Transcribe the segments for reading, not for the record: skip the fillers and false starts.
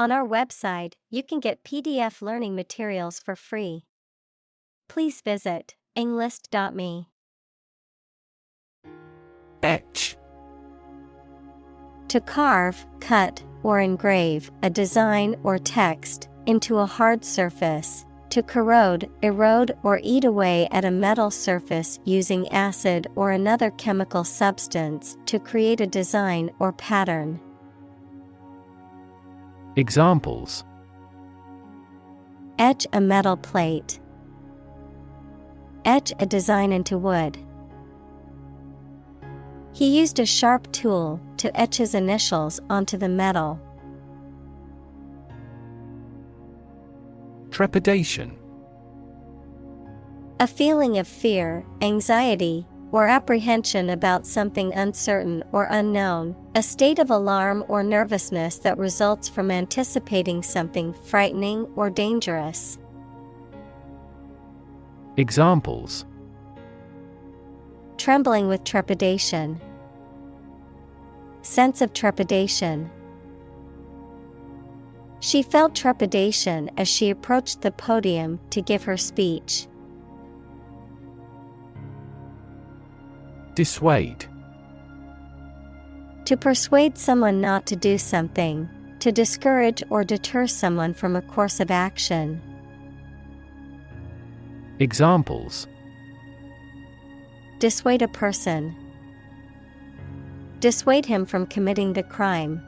On our website, you can get PDF learning materials for free. Please visit englist.me. Etch. To carve, cut, or engrave a design or text into a hard surface. To corrode, erode, or eat away at a metal surface using acid or another chemical substance to create a design or pattern. Examples: Etch a metal plate. Etch a design into wood. He used a sharp tool to etch his initials onto the metal. Trepidation. A feeling of fear, anxiety, or apprehension about something uncertain or unknown, a state of alarm or nervousness that results from anticipating something frightening or dangerous. Examples: Trembling with trepidation. Sense of trepidation. She felt trepidation as she approached the podium to give her speech. Dissuade. To persuade someone not to do something, to discourage or deter someone from a course of action. Examples: Dissuade a person. Dissuade him from committing the crime.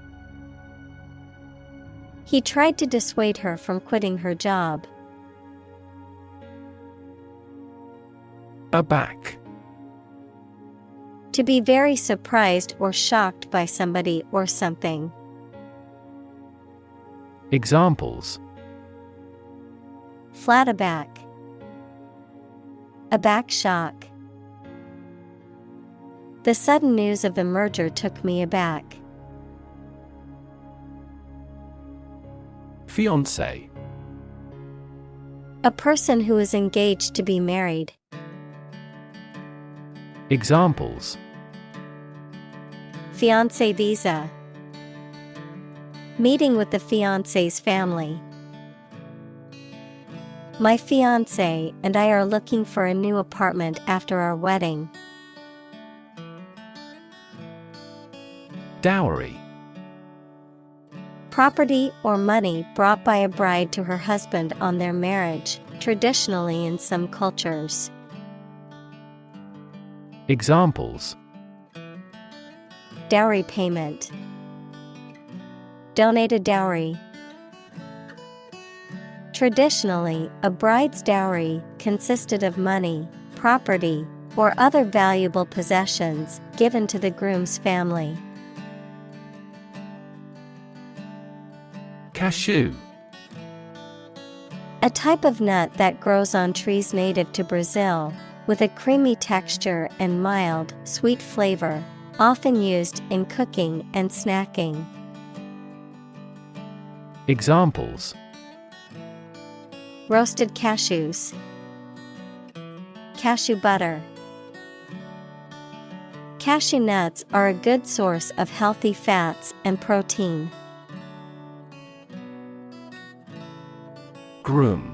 He tried to dissuade her from quitting her job. Aback. To be very surprised or shocked by somebody or something. Examples: Flat aback. Aback shock. The sudden news of the merger took me aback. Fiancé. A person who is engaged to be married. Examples: Fiancé visa. Meeting with the fiancé's family. My fiancé and I are looking for a new apartment after our wedding. Dowry. Property or money brought by a bride to her husband on their marriage, traditionally in some cultures. Examples: Dowry payment. Donate a dowry. Traditionally, a bride's dowry consisted of money, property, or other valuable possessions given to the groom's family. Cashew. A type of nut that grows on trees native to Brazil, with a creamy texture and mild, sweet flavor, often used in cooking and snacking. Examples: Roasted cashews. Cashew butter. Cashew nuts are a good source of healthy fats and protein. Groom.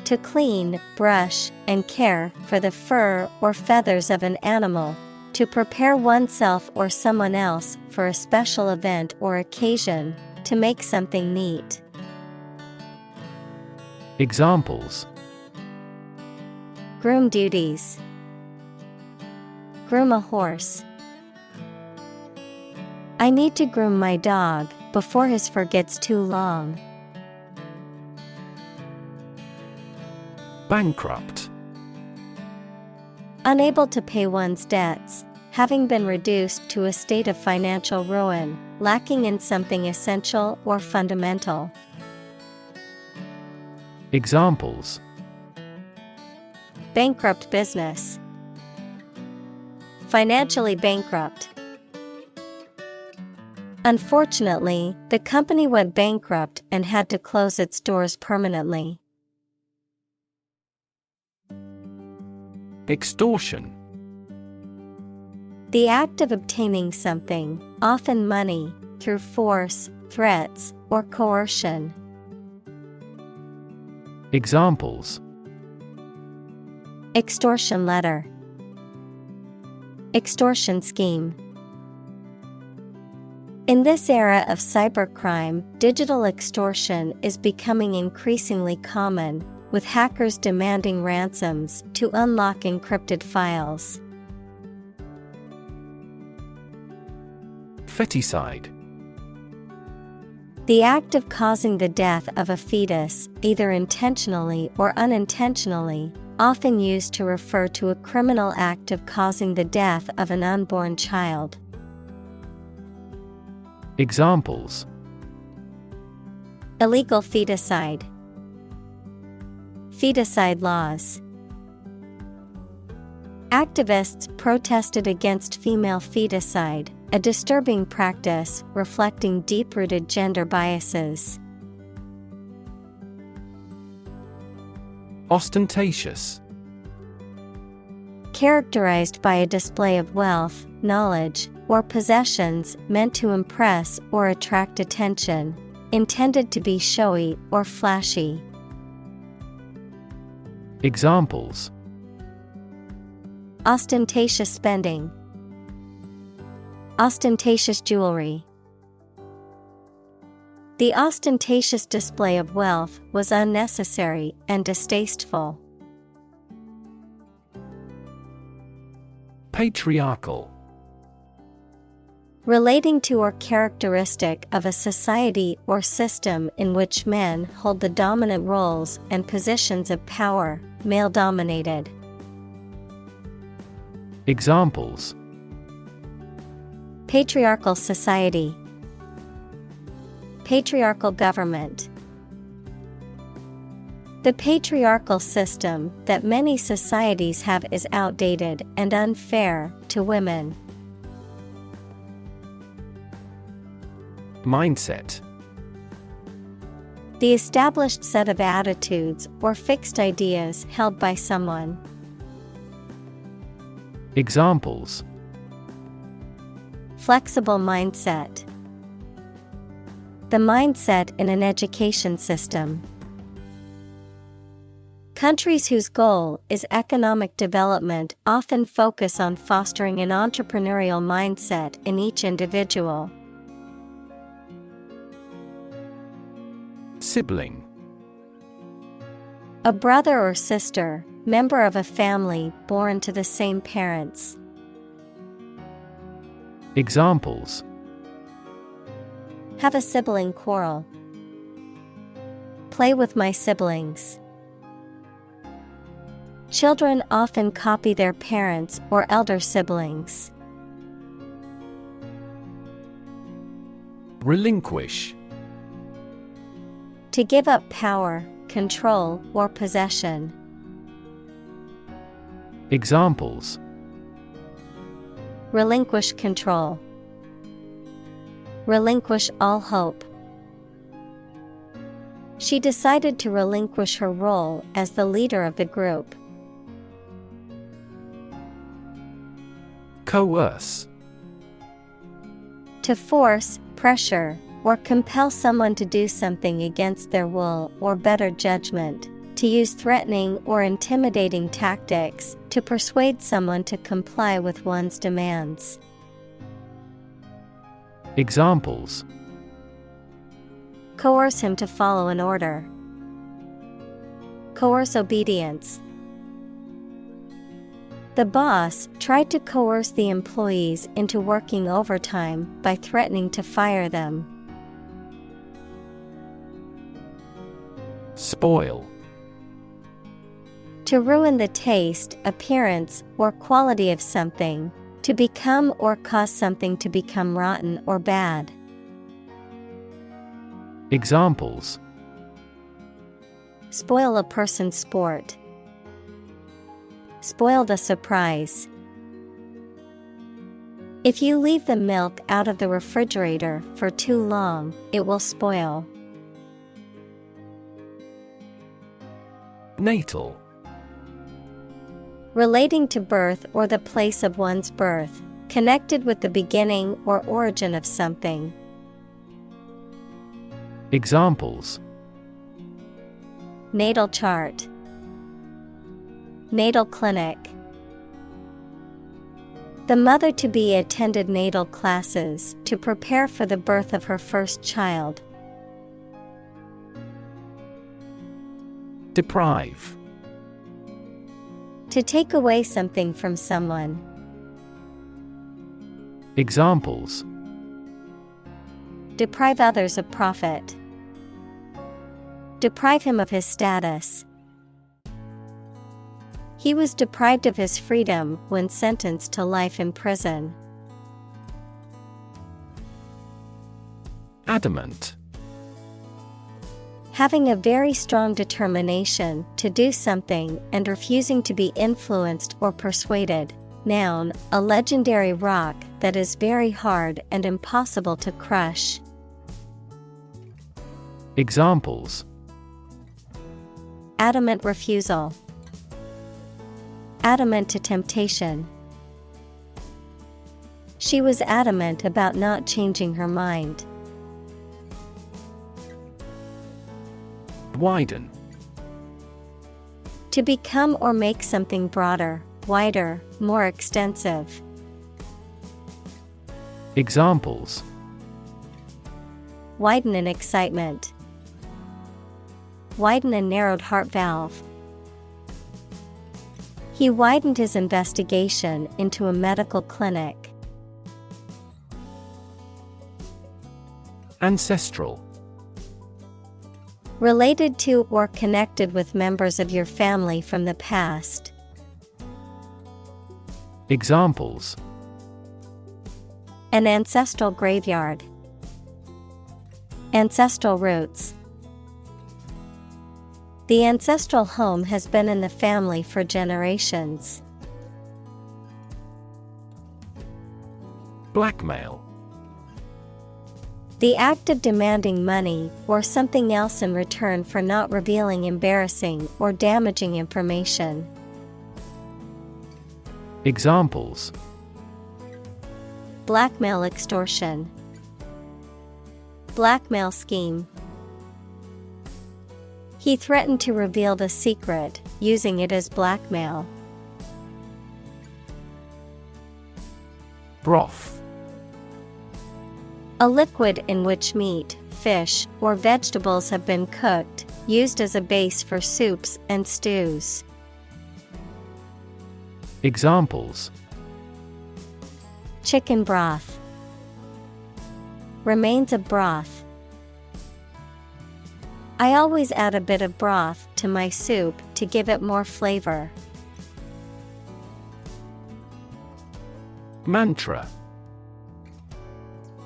To clean, brush, and care for the fur or feathers of an animal. To prepare oneself or someone else for a special event or occasion. To make something neat. Examples: Groom duties. Groom a horse. I need to groom my dog before his fur gets too long. Bankrupt. Unable to pay one's debts, having been reduced to a state of financial ruin, lacking in something essential or fundamental. Examples: Bankrupt business. Financially bankrupt. Unfortunately, the company went bankrupt and had to close its doors permanently. Extortion. The act of obtaining something, often money, through force, threats, or coercion. Examples: Extortion letter. Extortion scheme. In this era of cybercrime, digital extortion is becoming increasingly common, with hackers demanding ransoms to unlock encrypted files. Feticide. The act of causing the death of a fetus, either intentionally or unintentionally, often used to refer to a criminal act of causing the death of an unborn child. Examples: Illegal feticide. Feticide laws. Activists protested against female feticide, a disturbing practice reflecting deep-rooted gender biases. Ostentatious. Characterized by a display of wealth, knowledge, or possessions meant to impress or attract attention, intended to be showy or flashy. Examples: Ostentatious spending. Ostentatious jewelry. The ostentatious display of wealth was unnecessary and distasteful. Patriarchal. Relating to or characteristic of a society or system in which men hold the dominant roles and positions of power, male-dominated. Examples: Patriarchal society. Patriarchal government. The patriarchal system that many societies have is outdated and unfair to women. Mindset. The established set of attitudes or fixed ideas held by someone. Examples: Flexible mindset. The mindset in an education system. Countries whose goal is economic development often focus on fostering an entrepreneurial mindset in each individual. Sibling. A brother or sister, member of a family born to the same parents. Examples: Have a sibling quarrel. Play with my siblings. Children often copy their parents or elder siblings. Relinquish. To give up power, control, or possession. Examples: Relinquish control. Relinquish all hope. She decided to relinquish her role as the leader of the group. Coerce. To force, pressure, or compel someone to do something against their will or better judgment. To use threatening or intimidating tactics to persuade someone to comply with one's demands. Examples: Coerce him to follow an order. Coerce obedience. The boss tried to coerce the employees into working overtime by threatening to fire them. Spoil. To ruin the taste, appearance, or quality of something. To become or cause something to become rotten or bad. Examples: Spoil a person's sport. Spoiled a surprise. If you leave the milk out of the refrigerator for too long, it will spoil. Natal. Relating to birth or the place of one's birth, connected with the beginning or origin of something. Examples: natal chart, natal clinic. The mother-to-be attended natal classes to prepare for the birth of her first child. Deprive. To take away something from someone. Examples: deprive others of profit. Deprive him of his status. He was deprived of his freedom when sentenced to life in prison. Adamant. Having a very strong determination to do something and refusing to be influenced or persuaded. Noun, a legendary rock that is very hard and impossible to crush. Examples: adamant refusal. Adamant to temptation. She was adamant about not changing her mind. Widen. To become or make something broader, wider, more extensive. Examples: widen in excitement. Widen a narrowed heart valve. He widened his investigation into a medical clinic. Ancestral. Related to or connected with members of your family from the past. Examples: an ancestral graveyard. Ancestral roots. The ancestral home has been in the family for generations. Blackmail. The act of demanding money or something else in return for not revealing embarrassing or damaging information. Examples: blackmail extortion. Blackmail scheme. He threatened to reveal the secret, using it as blackmail. Broth. A liquid in which meat, fish, or vegetables have been cooked, used as a base for soups and stews. Examples: chicken broth. Remains of broth. I always add a bit of broth to my soup to give it more flavor. Mantra.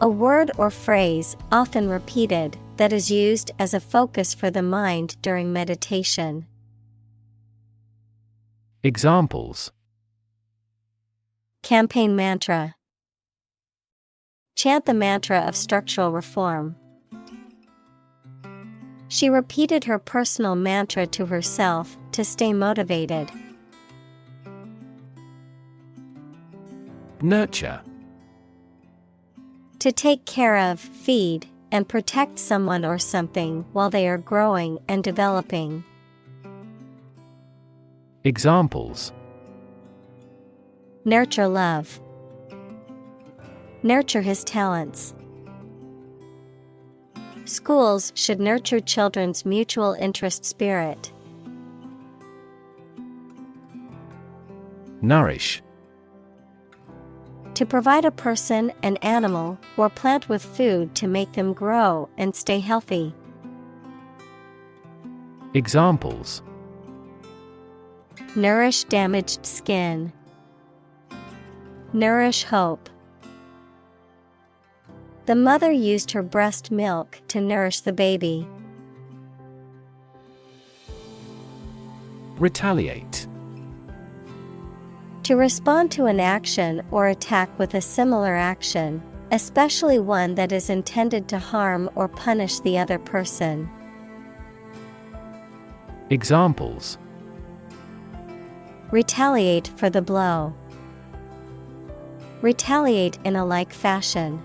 A word or phrase, often repeated, that is used as a focus for the mind during meditation. Examples: campaign mantra. Chant the mantra of structural reform. She repeated her personal mantra to herself to stay motivated. Nurture. To take care of, feed, and protect someone or something while they are growing and developing. Examples: nurture love. Nurture his talents. Schools should nurture children's mutual interest spirit. Nourish. To provide a person, an animal, or plant with food to make them grow and stay healthy. Examples: nourish damaged skin. Nourish hope. The mother used her breast milk to nourish the baby. Retaliate. To respond to an action or attack with a similar action, especially one that is intended to harm or punish the other person. Examples: retaliate for the blow. Retaliate in a like fashion.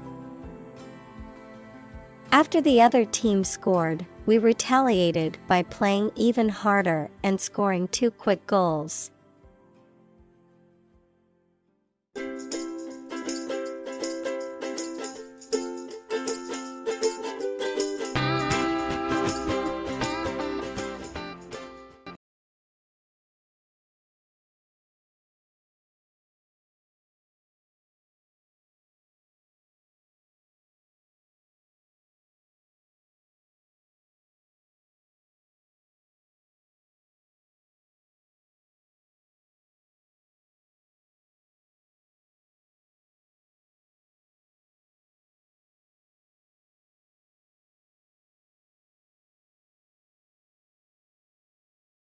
After the other team scored, we retaliated by playing even harder and scoring 2 quick goals.